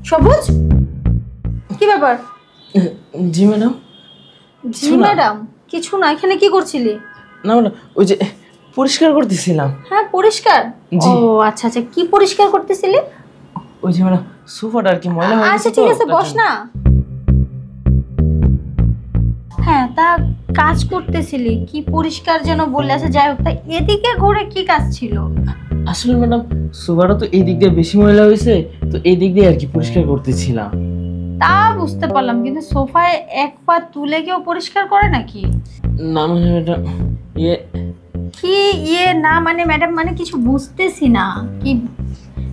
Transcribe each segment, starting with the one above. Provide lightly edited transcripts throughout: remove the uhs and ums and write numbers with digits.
সবুজ, কি ব্যাপার? জি ম্যাডাম। জি ম্যাডাম, কিছু না। এখানে কি করছিলি? না ম্যাডাম, ওই যে পরিষ্কার করতেছিলাম। হ্যাঁ, পরিষ্কার? ও আচ্ছা আচ্ছা, কি পরিষ্কার করতেছিলি? ওই যে ম্যাডাম, সোফাটা আর কি ময়লা হয়ে গেছে। আচ্ছা ঠিক আছে, বস না। হ্যাঁ, তা কাজ করতেছিলি কি পরিষ্কার যেন বললে? আচ্ছা যাই হোক, তা এদিকে ঘুরে কি কাজ ছিল? আসলে ম্যাডাম, সোফাটা তো এই দিক দিয়ে বেশি ময়লা হয়েছে, তো এই দিক দিয়ে আর কি পরিষ্কার করতেছিলাম। তা বুঝতে পারলাম, কিন্তু সোফায় এক পা তুলে কেউ পরিষ্কার করে নাকি? না মানে ম্যাডাম, কি না মানে ম্যাডাম, মানে কিছু বুঝতেছি না কি।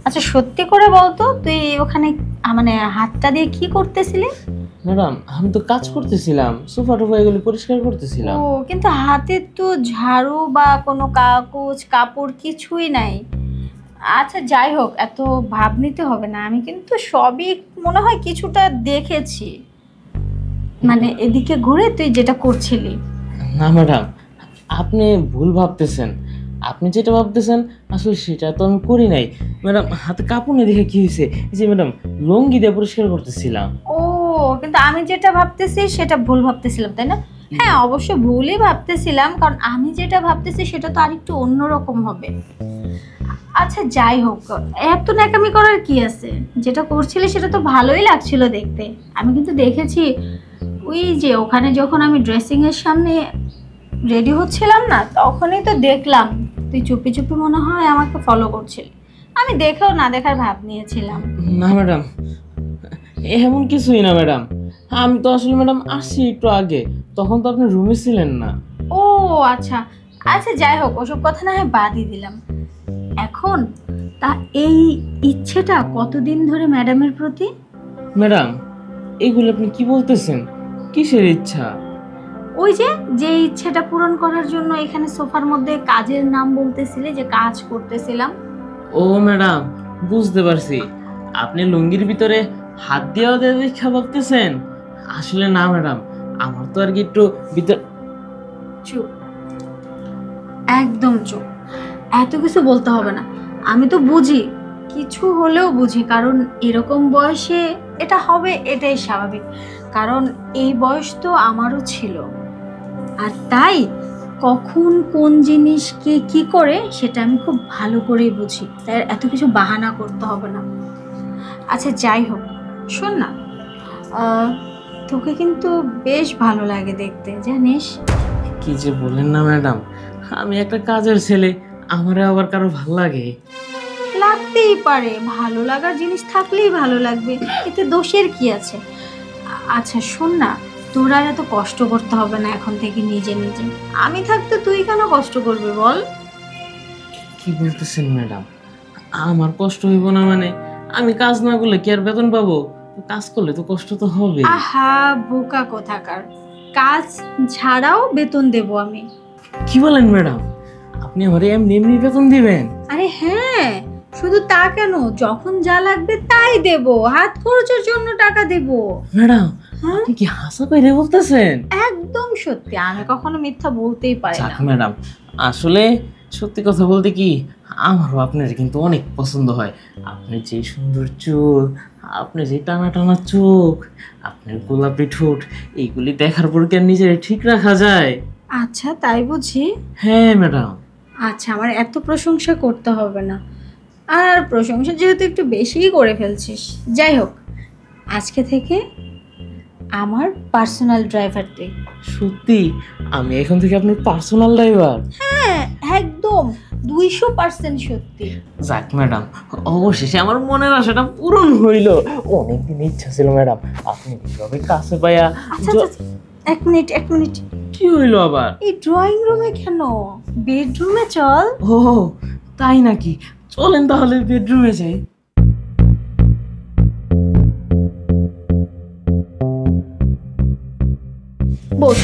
আচ্ছা সত্যি করে বলতো, তুই ওখানে মানে হাতটা দিয়ে কি করতেছিলি? ম্যাডাম, আমি তো কাজ করতেছিলাম, সোফা টোফা এগুলো পরিষ্কার করতেছিলাম। ও, কিন্তু হাতে তো ঝাড়ু বা কোনো কাগজ কাপড় কিছুই নাই। আচ্ছা যাই হোক, এত ভাব নিতে হবে না, আমি কিন্তু সবই মনে হয় কিছুটা দেখেছি। মানে এদিকে ঘুরে তুই যেটা করছিলি। না ম্যাডাম, আপনি ভুল ভাবতেছেন। আপনি যেটা ভাবতেছেন আসলে সেটা তো আমি করি নাই ম্যাডাম। হাতে কাপড় নিয়ে দেখে কি হয়েছে, এই যে ম্যাডাম লুঙ্গি দিয়ে পরিষ্কার করতেছিলাম। ও, কিন্তু আমি যেটা ভাবতেছি সেটা ভুল ভাবতেছিলাম, তাই না? হ্যাঁ অবশ্য ভুলই ভাবতেছিলাম, কারণ আমি যেটা ভাবতেছি সেটা তো আরেকটু অন্যরকম হবে। আচ্ছা যাই হোক, এত ন্যাকামি করার কি আছে? যেটা করছিলে সেটা তো ভালোই লাগছিল দেখতে। আমি কিন্তু দেখেছি ওই যে ওখানে যখন আমি ড্রেসিং এর সামনে রেডি হচ্ছিলাম না, তখনই তো দেখলাম তুই চুপি চুপি মনে হয় আমাকে ফলো করছিলি। আমি দেখেও না দেখার ভাব নিয়েছিলাম। না ম্যাডাম, এমন কিছুই না ম্যাডাম। আমি তো আসলে ম্যাডাম আসছি একটু আগে, তখন তো আপনি রুমে ছিলেন না। ও আচ্ছা আচ্ছা, যাই হোক ওসব কথা না হয় বাদই দিলাম এখন। তা এই ইচ্ছেটা কতদিন ধরে ম্যাডামের প্রতি? ম্যাডাম, এগুলো আপনি কি বলতেছেন? কিসের ইচ্ছা? ওই যে ইচ্ছেটা পূরণ করার জন্য এখানে সোফার মধ্যে কাজের নাম বলতেছিলে, যে কাজ করতেছিলাম। ও ম্যাডাম, বুঝতে পারছি। আপনি লুঙ্গির ভিতরে হাত দিয়েও দেখা ভাবতেছেন। আসলে না ম্যাডাম, আমার তো আর কি একটু ভিতর। চুপ, একদম চুপ। এত কিছু বলতে হবে না, আমি তো বুঝি, কিছু হলেও বুঝি, কারণ এরকম বয়সে এটা হবে এটাই স্বাভাবিক। কারণ এই বয়স তো আমারও ছিল, আর তাই কখন কোন জিনিস কে কি করে সেটা আমি খুব ভালো করেই বুঝি, তাই এত কিছু বাহানা করতে হবে না। আচ্ছা যাই হোক, শোন না, তোকে কিন্তু বেশ ভালো লাগে দেখতে, জানিস? কি যে বলেন না ম্যাডাম, আমি একটা কাজের ছেলে, আমারে আবার কারো ভাল লাগে? লাগতেই পারে, ভালো লাগার জিনিস থাকলেই ভালো লাগবে, এতে দোষের কি আছে? আচ্ছা শোন না, তোর আর এত কষ্ট করতে হবে না এখন থেকে নিজে নিজে। আমি থাকতে তুই কেন কষ্ট করবি বল? কি বলতেছেন ম্যাডাম? আমার কষ্ট হইব না মানে? আমি কাজ না করলে কি আর বেতন পাবো? কাজ করলে তো কষ্ট তো হবে। আহা বোকা কোথাকার, কাজ ছাড়াও বেতন দেব আমি। কি বলেন ম্যাডাম? আপনি আমারে এমনি এমনি বেতন দিবেন? আরে হ্যাঁ, শুধু তা কেন, যখন যা লাগবে তাই দেব, হাত খরচের জন্য টাকা দেব। ম্যাডাম, আপনি কি হাসা কইরে বলতেছেন? একদম সত্যি, আমি কখনো মিথ্যা বলতেই পারি না। ম্যাডাম, আসলে সত্যি কথা বলতে কি, আমারও আপনার কিন্তু অনেক পছন্দ হয়। আপনি যে সুন্দর চুল, আপনি যে টানা টানা চোখ, আপনার গোলাপি ঠোঁট এইগুলি দেখার পর কি আর নিজের ঠিক রাখা যায়? আচ্ছা তাই বুঝি। হ্যাঁ ম্যাডাম। আচ্ছা, আমার এত প্রশংসা করতে হবে না। আর প্রশংসা যেহেতু একটু বেশিই করে ফেলছিস, যাই হোক, আজকে থেকে আমার পার্সোনাল ড্রাইভার তুই। সত্যি? আমি এখন থেকে আপনার পার্সোনাল ড্রাইভার? হ্যাঁ, একদম 200% সত্যি। যাক ম্যাডাম, অবশেষে আমার মনের আশাটা পূরণ হইল। অনেকদিন ইচ্ছা ছিল ম্যাডাম আপনি কিভাবে কাছে পাইয়া। আচ্ছা আচ্ছা, এক মিনিট এক মিনিট। কি হইলো আবার? এই ড্রয়িং রুমে কেন? বেডরুমে চল। ও তাই নাকি? চলেন তাহলে বেডরুমে যাই। বস।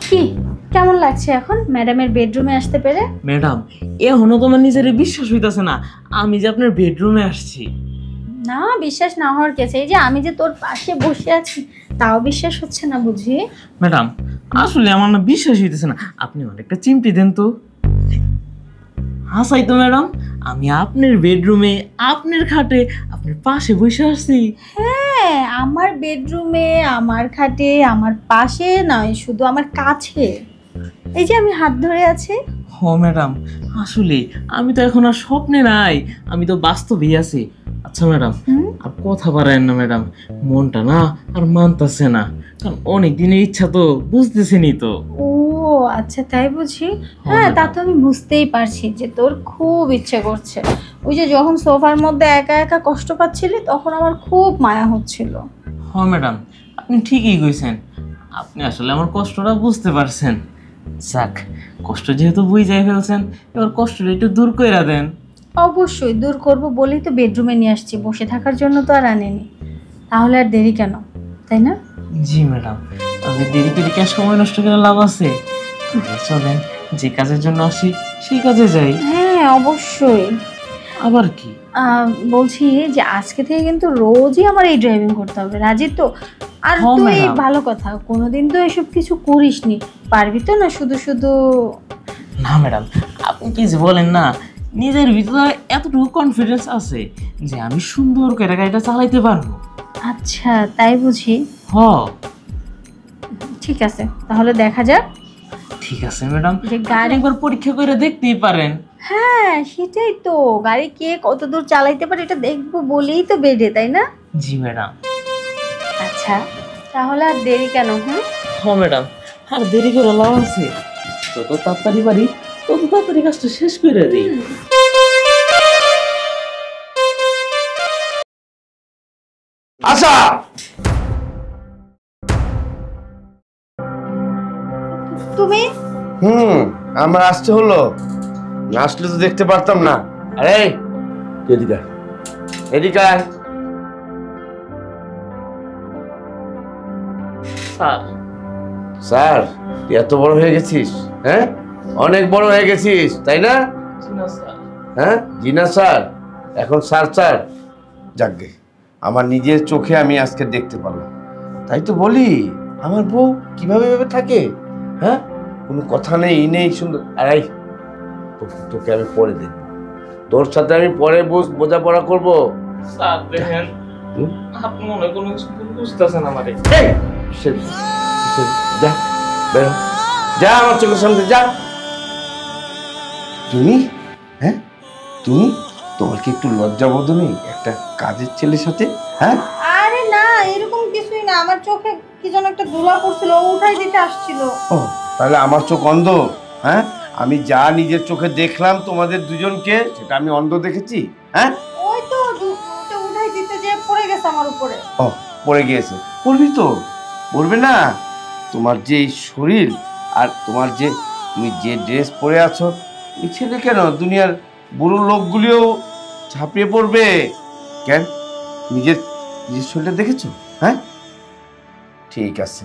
কি কেমন লাগছে এখন ম্যাডামের বেডরুমে আসতে পেরে? ম্যাডাম, এখনো তোমার নিজের বিশ্বাস হইতাছে না আমি যে আপনার বেডরুমে আসছি। না, বিশ্বাস না হওয়ার কেছে, এই যে আমি যে তোর পাশে বসে আছি তাও বিশ্বাস হচ্ছে না বুঝি? ম্যাডাম, আসলে আমার না বিশ্বাস হইতেছে না। আপনি আমার একটা চিমটি দেন তো। হাসাই তো ম্যাডাম, আমি আপনার বেডরুমে, আপনার খাটে, আপনার পাশে বসে আসছি। হ্যাঁ, আমার বেডরুমে, আমার খাটে, আমার পাশে নয়, শুধু আমার কাছে। এই যে আমি হাত ধরে আছি। হ ম্যাডাম, আসলে আমি তো এখন আর স্বপ্নে নাই, আমি তো বাস্তবেই আছি। আচ্ছা ম্যাডাম, আর কথা বাড়ায়েন না ম্যাডাম, মনটা না আর মানতাছে না, কারণ অনেক দিনের ইচ্ছা তো, বুঝতেছেনই তো। ও আচ্ছা তাই বুঝি। হ্যাঁ, তা তো আমি বুঝতেই পারছি যে তোর খুব ইচ্ছে করছে। ওই যে যখন সোফার মধ্যে একা একা কষ্ট পাচ্ছিলি তখন আমার খুব মায়া হচ্ছিল। হ ম্যাডাম, আপনি ঠিকই কইছেন, আপনি আসলে আমার কষ্টটা বুঝতে পারছেন। যাক, কষ্ট যেহেতু বুঝাই ফেলছেন, এবার কষ্টটা একটু দূর কইরা দেন। অবশ্যই দূর করব বলেই তো বেডরুমে নিয়ে আসছি, বসে থাকার জন্য তো আর আনিনি। তাহলে আর দেরি কেন, তাই না? জি ম্যাডাম, তবে দেরি করে কি আর সময় নষ্ট করে লাভ আছে? চলেন, যে কাজের জন্য আসি সেই কাজে যাই। হ্যাঁ অবশ্যই। আবার কি? বলছি যে আজকে থেকে কিন্তু রোজই আমার এই ড্রাইভিং করতে হবে, রাজি তো? আর হ্যাঁ, তুই ম্যাডাম। ভালো কথা, কোনোদিন তো এসব কিছু করিসনি, পারবি তো না শুধু শুধু? না ম্যাডাম, আপনি কি যে বলেন না, নিজের ভিতরে এতটুকু কনফিডেন্স আছে যে আমি সুন্দর করে গাড়িটা চালাইতে পারবো। আচ্ছা তাই বুঝি। হ। ঠিক আছে, তাহলে দেখা যাক। ঠিক আছে ম্যাডাম, যে গাড়ি গাড়ি, একবার পরীক্ষা করে দেখতেই পারেন। হ্যাঁ সেটাই তো, গাড়ি কে কত দূর চালাইতে পারে এটা দেখবো বলেই তো বেডে, তাই না? জি ম্যাডাম। আচ্ছা তাহলে আর দেরি কেন? হুম, হ ম্যাডাম, আর দেরি করে লাভ আছে? যত তাড়াতাড়ি পারি তত তাড়াতাড়ি কাজটা শেষ করে দিই। আচ্ছা, তুমি আমার আসতে হলো, না আসলে তো দেখতে পারতাম না। আরে এদিকে আয়, এদিকে আয়। স্যার। স্যার, তুই এত বড় হয়ে গেছিস? হ্যাঁ, অনেক বড় হয়ে গেছিস তাই না? জি না স্যার। হ্যাঁ, জিনা স্যার, এখন স্যার স্যার। যাকগে, আমার নিজের চোখে আমি আজকে দেখতে পারলাম। তাই তো বলি, আমার বউ কিভাবে এভাবে থাকে। হ্যাঁ, কোনো কথা নেই, ই নেই, সুন্দর। আরে তোকে আমি পরে দেখবো, তোর সাথে আমি পরে বোঝাপড়া করবো। স্যার দেখেন, আপনি মনে হয় কোনো কিছু ভুল বুঝতেছেন আমারে। এই, যা বেরো, যা আমার চোখের সামনে যা। তুমি, হ্যাঁ তুমি, তোমার কি একটু লজ্জা বোধ নেই একটা কাজের ছেলের সাথে? হ্যাঁ, আরে না, এরকম কিছুই না, আমার চোখে কি যেন একটা ধুলা পড়ছিল, ও উঠাই দিতে আসছিল। ও তাহলে আমার চোখ অন্ধ? হ্যাঁ, আমি যা নিজের চোখে দেখলাম তোমাদের দুজনকে, সেটা আমি অন্ধ দেখেছি? হ্যাঁ, ওই তো ওটা উঠাই দিতে যে পড়ে গেছে আমার উপরে। ও পড়ে গিয়েছে, পড়বি তো, পড়বে না? তোমার যে এই শরীর আর তোমার যে, তুমি যে ড্রেস পরে আছো, এই ছেলে কেন দুনিয়ার বুড়ো লোকগুলিও ঝাঁপিয়ে পড়বে। কেন, নিজের নিজের শরীরটা দেখেছো? হ্যাঁ, ঠিক আছে,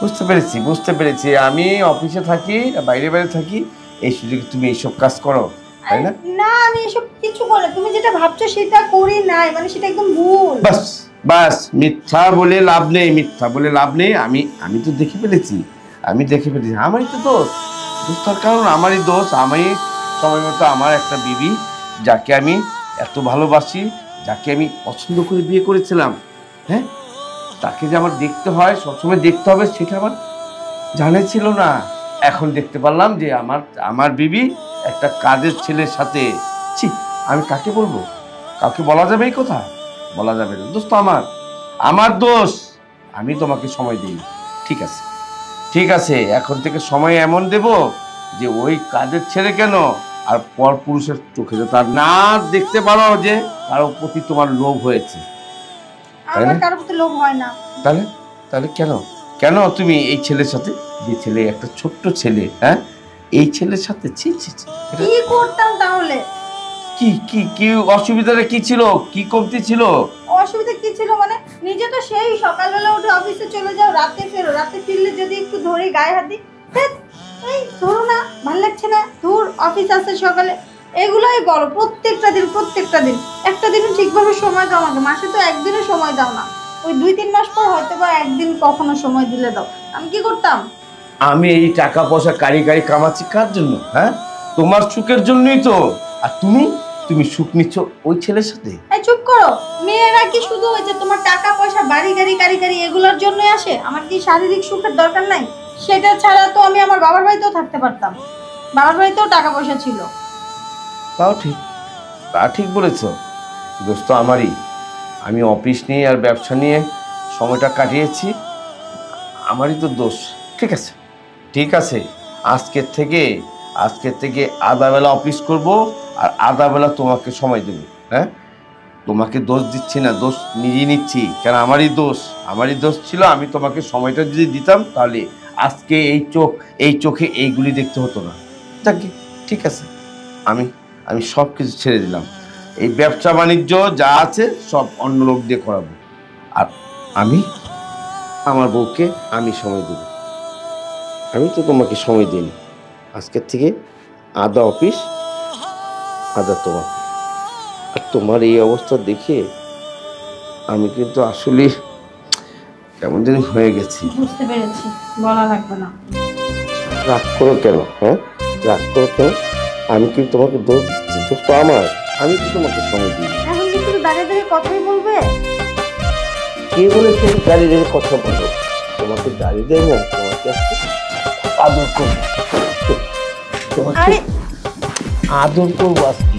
বুঝতে পেরেছি। আমি অফিসে থাকি, বাইরে বাইরে থাকি, এই সুযোগে তুমি এইসব কাজ করো, তাই না? না, আমি এসব কিছু করে, তুমি যেটা ভাবছো সেটা করি নাই, মানে সেটা একদম ভুল। বাস বাস, মিথ্যা বলে লাভ নেই, মিথ্যা বলে লাভ নেই। আমি তো দেখে ফেলেছি, আমারই তো দোষ। তার কারণ আমারই দোষ। আমি সময় মতো আমার একটা বিবি, যাকে আমি এত ভালোবাসি, যাকে আমি পছন্দ করে বিয়ে করেছিলাম, হ্যাঁ, তাকে যে আমার দেখতে হয়, সবসময় দেখতে হবে, সেটা আমার জানা ছিল না। এখন দেখতে পারলাম যে আমার আমার বিবি একটা কাজের ছেলের সাথে। ছি, আমি কাকে বলবো? কাউকে বলা যাবে এই কথা? বলা যাবে না। দোষ তো আমার, আমার দোষ। আমি তোমাকে সময় দিই। ঠিক আছে, ঠিক আছে, এখন থেকে সময় এমন দেব যে ওই কাজের ছেলে কেন আর পর পুরুষের চোখে যে তার না দেখতে পারো যে কারো প্রতি তোমার লোভ হয়েছে। তাই আমার না? কারোর প্রতি লোভ হয় না। তাহলে তাহলে কেন কেন তুমি এই ছেলের সাথে, যে ছেলে একটা ছোট্ট ছেলে, হ্যাঁ, এই ছেলের সাথে ছি ছি ছি, এটা কি করতাম তাহলে? কি কি কি অসুবিধাটা কি ছিল? কি কমতি ছিল? অসুবিধা কি ছিল মানে? নিজে তো সেই সকালবেলা উঠে অফিসে চলে যাও, রাতে ফেরো, রাতে ফিরলে যদি একটু ধরে গায়ে হাত দিই, ধ্যাৎ, এই ধরো না, ভাল লাগছে না, দূর, অফিস আছে সকালে, এগুলোই বলো প্রত্যেকটা দিন প্রত্যেকটা দিন। একটা দিনও ঠিকভাবে সময় দাও আমাকে, মাসে তো একদিনও সময় দাও না। ওই 2-3 মাস পর হয়তো বা একদিন কখনো সময় দিলে দাও। আমি কি করতাম? আমি এই টাকা পয়সা কারি কারি কামাচ্ছি কার জন্য? হ্যাঁ, তোমার সুখের জন্যই তো। আর তুমি তুমি সুখ নিচ্ছ ওই ছেলের সাথে। এই চুপ করো। মেয়েরা কি শুধু ওই যে তোমার টাকা পয়সা বাড়ি গাড়ি গাড়ি গাড়ি এগুলোর জন্যই আসে? আমার কি শারীরিক সুখের দরকার নাই? সেটা ছাড়া তো আমি আমার বাবার বাড়িতেও থাকতে পারতাম। বাবার বাড়িতেও টাকা পয়সা ছিল। তাও ঠিক, তা ঠিক বলেছ। দোষ তো আমারই। আমি অফিস নিয়ে আর ব্যবসা নিয়ে সময়টা কাটিয়েছি, আমারই তো দোষ। ঠিক আছে, ঠিক আছে, আজকের থেকে আধা বেলা অফিস করব আর আধা বেলা তোমাকে সময় দেব। হ্যাঁ, তোমাকে দোষ দিচ্ছি না, দোষ নিজেই নিচ্ছি। কেন আমারই দোষ ছিল। আমি তোমাকে সময়টা যদি দিতাম তাহলে আজকে এই চোখে এইগুলি দেখতে হতো না। যাকে, ঠিক আছে, আমি আমি সব কিছু ছেড়ে দিলাম। এই ব্যবসা বাণিজ্য যা আছে সব অন্য লোক দিয়ে করাবো। আর আমি আমার বউকে আমি সময় দেব। আমি তো তোমাকে সময় দিইনি। আজকের থেকে আধা অফিস আধা তোমার। আর তোমার এই অবস্থা দেখে আমি কিন্তু আসলে কেমন জানি হয়ে গেছি। বুঝতে পেরেছি, বলা লাগবে না। রাগ করো কেন? হ্যাঁ, রাগ করো কেন? আমি কিন্তু তোমাকে দোষ দিচ্ছি, দোষ তো আমার। আমি তো তোমাকে সময় দিই। এখন কি শুধু দাঁড়িয়ে দাঁড়িয়ে কথাই বলবে? কে বলেছে দাঁড়িয়ে দাঁড়িয়ে কথা বলো? তোমাকে দাঁড়িয়ে দেয় না, তোমাকে আজকে আদর করবো। তোমাকে আরে আদর করবো আজকে।